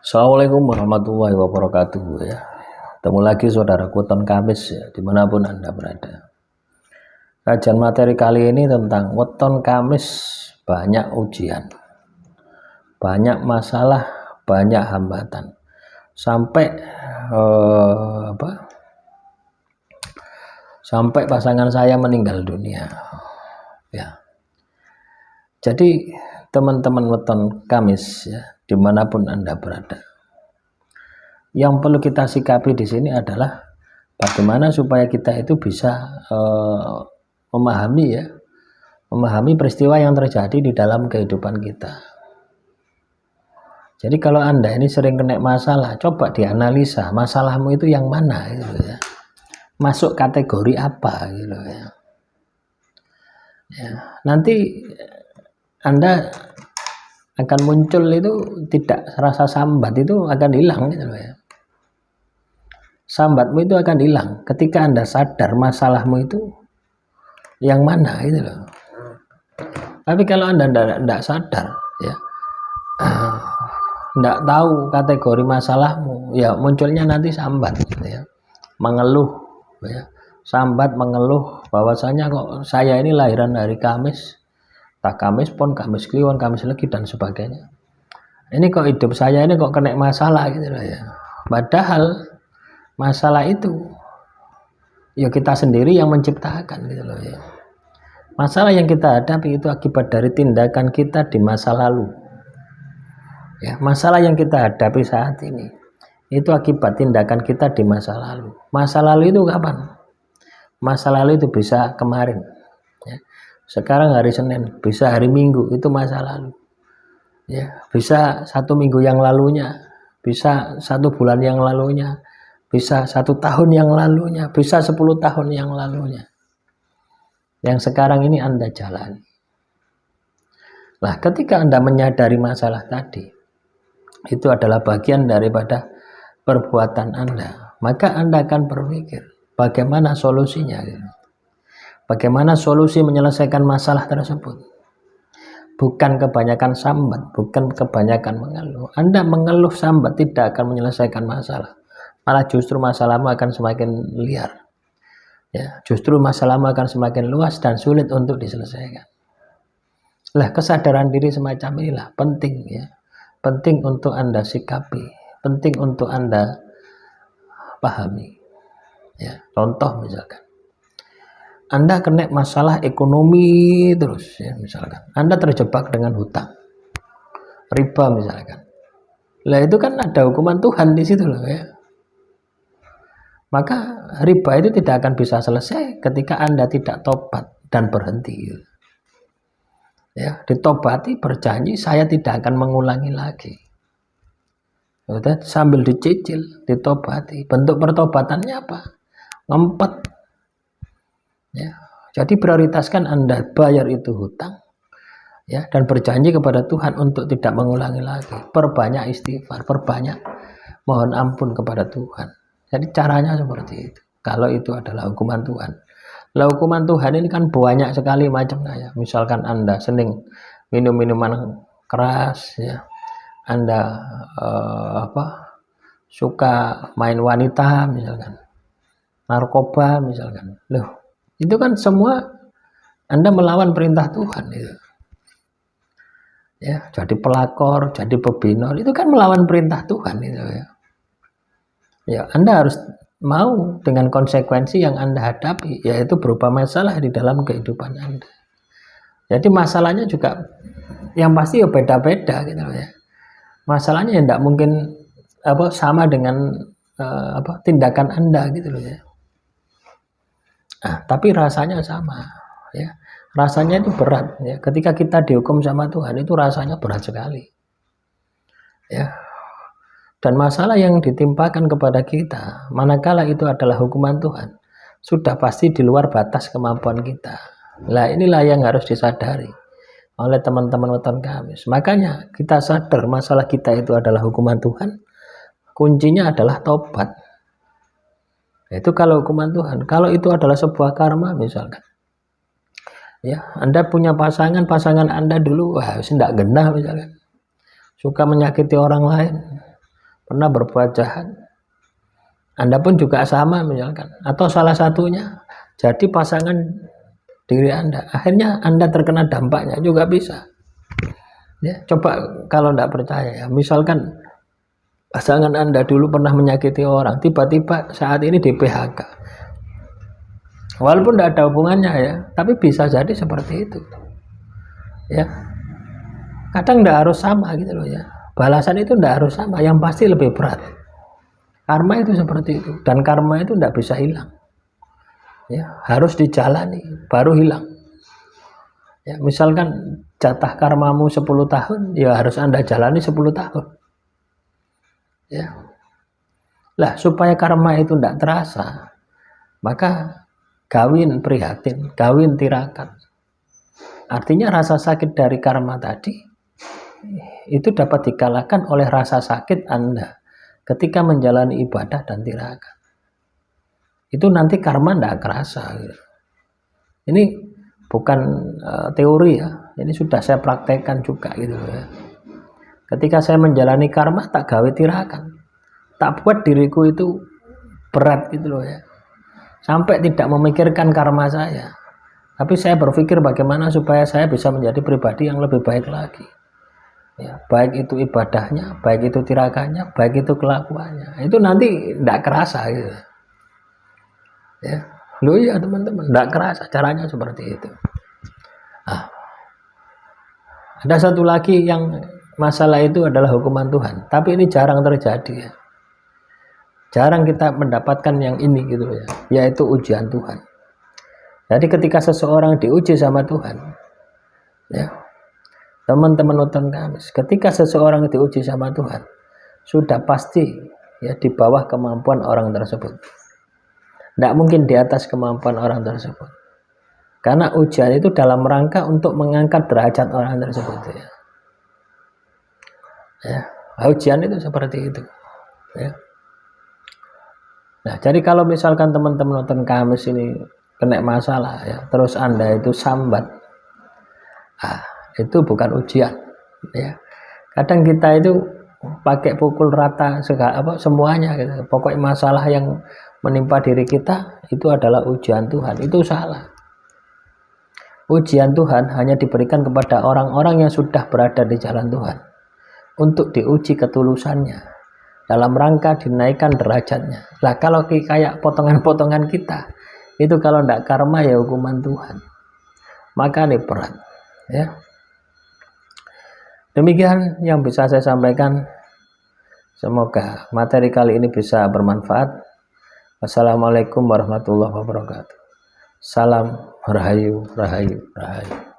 Assalamualaikum warahmatullahi wabarakatuh ya. Ketemu lagi saudaraku Weton Kamis ya, dimanapun Anda berada. Kajian materi kali ini tentang Weton Kamis, banyak ujian, banyak masalah, banyak hambatan, sampai sampai pasangan saya meninggal dunia ya. Jadi teman-teman Weton Kamis ya, dimanapun Anda berada, yang perlu kita sikapi di sini adalah bagaimana supaya kita itu bisa memahami peristiwa yang terjadi di dalam kehidupan kita. Jadi kalau Anda ini sering kena masalah, coba dianalisa masalahmu itu yang mana gitu ya. Masuk kategori apa gitu ya. Nanti Anda akan muncul itu tidak rasa sambat itu akan hilang gitu ya. Sambatmu itu akan hilang ketika Anda sadar masalahmu itu yang mana gitu loh. Tapi kalau Anda tidak sadar ya, tidak tahu kategori masalahmu, ya munculnya nanti sambat gitu ya, mengeluh ya, sambat mengeluh bahwasanya kok saya ini lahiran hari Kamis, tak Kamis pun, Kamis Kliwon, Kamis Legi dan sebagainya. Ini kok hidup saya ini kok kena masalah gitu loh ya. Padahal masalah itu ya kita sendiri yang menciptakan gitu loh ya. Masalah yang kita hadapi itu akibat dari tindakan kita di masa lalu ya. Masalah yang kita hadapi saat ini itu akibat tindakan kita di masa lalu. Masa lalu itu kapan? Masa lalu itu bisa kemarin ya. Sekarang hari Senin, bisa hari Minggu, itu masa lalu ya. Bisa 1 minggu yang lalunya, bisa 1 bulan yang lalunya, bisa 1 tahun yang lalunya, bisa 10 tahun yang lalunya, yang sekarang ini Anda jalani. Nah, ketika Anda menyadari masalah tadi, itu adalah bagian daripada perbuatan Anda, maka Anda akan berpikir bagaimana solusinya, bagaimana solusi menyelesaikan masalah tersebut. Bukan kebanyakan sambat, bukan kebanyakan mengeluh. Anda mengeluh sambat tidak akan menyelesaikan masalah, malah justru masalahmu akan semakin liar ya, justru masalahmu akan semakin luas dan sulit untuk diselesaikan. Lah, kesadaran diri semacam inilah penting ya, penting untuk Anda sikapi, penting untuk Anda pahami ya. Contoh misalkan Anda kena masalah ekonomi terus ya, misalkan Anda terjebak dengan hutang, riba misalkan. Lah itu kan ada hukuman Tuhan di situ loh ya. Maka riba itu tidak akan bisa selesai ketika Anda tidak tobat dan berhenti. Ya, ditobati, berjanji saya tidak akan mengulangi lagi. Udah, sambil dicicil, ditobati. Bentuk pertobatannya apa? Ngempet. Ya, jadi prioritaskan Anda bayar itu hutang ya, dan berjanji kepada Tuhan untuk tidak mengulangi lagi. Perbanyak istighfar, perbanyak mohon ampun kepada Tuhan. Jadi caranya seperti itu. Kalau itu adalah hukuman Tuhan. Lah, hukuman Tuhan ini kan banyak sekali macamnya ya. Misalkan Anda seneng minum minuman keras ya, Anda suka main wanita misalkan, narkoba misalkan. Loh, itu kan semua Anda melawan perintah Tuhan itu. Ya, jadi pelakor, jadi pebinor, itu kan melawan perintah Tuhan itu ya. Ya, Anda harus mau dengan konsekuensi yang Anda hadapi, yaitu berupa masalah di dalam kehidupan Anda. Jadi masalahnya juga yang pasti ya beda-beda gitu ya. Masalahnya ya tidak mungkin sama dengan tindakan Anda gitu loh ya. Nah, tapi rasanya sama ya. Rasanya itu berat ya. Ketika kita dihukum sama Tuhan itu rasanya berat sekali. Ya. Dan masalah yang ditimpakan kepada kita, manakala itu adalah hukuman Tuhan, sudah pasti di luar batas kemampuan kita. Nah, inilah yang harus disadari oleh teman-teman Weton Kamis. Makanya kita sadar masalah kita itu adalah hukuman Tuhan, kuncinya adalah tobat. Itu kalau hukuman Tuhan. Kalau itu adalah sebuah karma misalkan, ya, Anda punya pasangan Anda dulu, wah, tidak genah misalkan, suka menyakiti orang lain. pernah berbuat jahat, Anda pun juga sama misalkan, atau salah satunya jadi pasangan diri Anda, akhirnya Anda terkena dampaknya juga bisa. Ya, coba kalau tidak percaya ya, misalkan pasangan Anda dulu pernah menyakiti orang, tiba-tiba saat ini di PHK. Walaupun tidak ada hubungannya ya, tapi bisa jadi seperti itu. Ya, kadang tidak harus sama gitu loh ya. Balasan itu tidak harus sama, yang pasti lebih berat. Karma itu seperti itu, dan karma itu tidak bisa hilang. Ya, harus dijalani baru hilang. Ya, misalkan jatah karmamu 10 tahun, ya harus Anda jalani 10 tahun. Ya. Lah, supaya karma itu tidak terasa, maka kawin prihatin, kawin tirakat. Artinya rasa sakit dari karma tadi itu dapat dikalahkan oleh rasa sakit Anda ketika menjalani ibadah dan tirakat. Itu nanti karma tidak kerasa. Ini bukan teori ya, ini sudah saya praktekkan juga gitu ya. Ketika saya menjalani karma, tak gawe tirakan, tak buat diriku itu berat gitu loh ya, sampai tidak memikirkan karma saya, tapi saya berpikir bagaimana supaya saya bisa menjadi pribadi yang lebih baik lagi. Ya, baik itu ibadahnya, baik itu tirakannya, baik itu kelakuannya, itu nanti tidak kerasa gitu. Ya, loh ya teman-teman, tidak kerasa, caranya seperti itu. Ada satu lagi yang masalah itu adalah hukuman Tuhan, tapi ini jarang terjadi ya. Jarang kita mendapatkan yang ini gitu ya, yaitu ujian Tuhan. Jadi ketika seseorang diuji sama Tuhan, ya, teman-teman nonton Kamis, ketika seseorang diuji sama Tuhan, sudah pasti ya di bawah kemampuan orang tersebut. Tidak mungkin di atas kemampuan orang tersebut. Karena ujian itu dalam rangka untuk mengangkat derajat orang tersebut ya. Ya, ujian itu seperti itu. Ya. Nah, jadi kalau misalkan teman-teman nonton Kamis ini kena masalah ya, terus Anda itu sambat, itu bukan ujian ya. Kadang kita itu pakai pukul rata semuanya gitu. Pokoknya masalah yang menimpa diri kita itu adalah ujian Tuhan, itu salah. Ujian Tuhan hanya diberikan kepada orang-orang yang sudah berada di jalan Tuhan untuk diuji ketulusannya dalam rangka dinaikkan derajatnya. Lah kalau kayak potongan-potongan kita itu kalau tidak karma ya hukuman Tuhan, maka ini berat ya. Demikian yang bisa saya sampaikan. Semoga materi kali ini bisa bermanfaat. Wassalamualaikum warahmatullahi wabarakatuh. Salam rahayu, rahayu, rahayu.